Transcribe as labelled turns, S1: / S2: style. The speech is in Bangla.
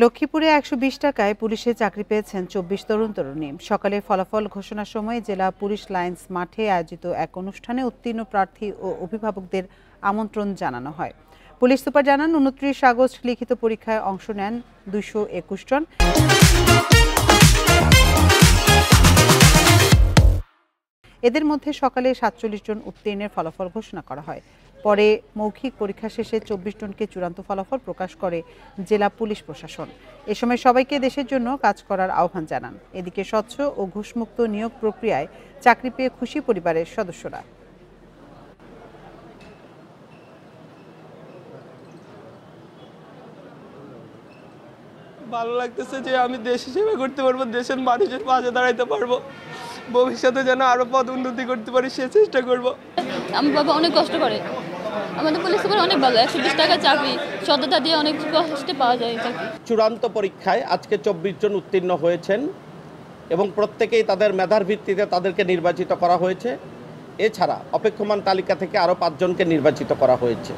S1: লক্ষ্মীপুরে ১২০ টাকায় পুলিশে চাকরি পেয়েছেন ২৪ তরুণ-তরুণী। সকালে ফলাফল ঘোষণার সময় জেলা পুলিশ লাইনস মাঠে আয়োজিত এক অনুষ্ঠানে উত্তীর্ণ প্রার্থী ও অভিভাবকদের আমন্ত্রণ জানানো হয়। পুলিশ সুপার জানান, ২৯ আগস্ট লিখিত পরীক্ষায় অংশ নেন ২২১ জন। এদের মধ্যে সকালে ৪৭ জন উত্তীর্ণের ফলাফল ঘোষণা করা হয়। পরে মৌখিক পরীক্ষা শেষে ২৪ জনকে চূড়ান্ত ফলাফল প্রকাশ করে জেলা পুলিশ প্রশাসন। এ সময় সবাইকে দেশের জন্য কাজ করার আহ্বান জানান। এদিকে স্বচ্ছ ও ঘুষমুক্ত নিয়োগ প্রক্রিয়ায় চাকরি পেয়ে খুশি পরিবারের সদস্যরা।
S2: ভালো লাগতেছে যে আমি দেশের সেবা করতে পারবো, দেশের মানুষের পাশে দাঁড়াইতে পারবো, ভবিষ্যতে যেন আরো পদ উন্নতি করতে পারি সে চেষ্টা করব।
S3: আমার বাবা অনেক কষ্ট করে, আমাদের পুলিশ সুপার অনেক ভালো, ১২০ টাকা চাকরি সততা দিয়ে অনেক কষ্টে পাওয়া যায় চাকরি।
S4: চূড়ান্ত পরীক্ষায় আজকে ২৪ জন উত্তীর্ণ হয়েছেন এবং প্রত্যেকেই তাদের মেধার ভিত্তিতে তাদেরকে নির্বাচিত করা হয়েছে। এছাড়া অপেক্ষমান তালিকা থেকে আরও ৫ জনকে নির্বাচিত করা হয়েছে।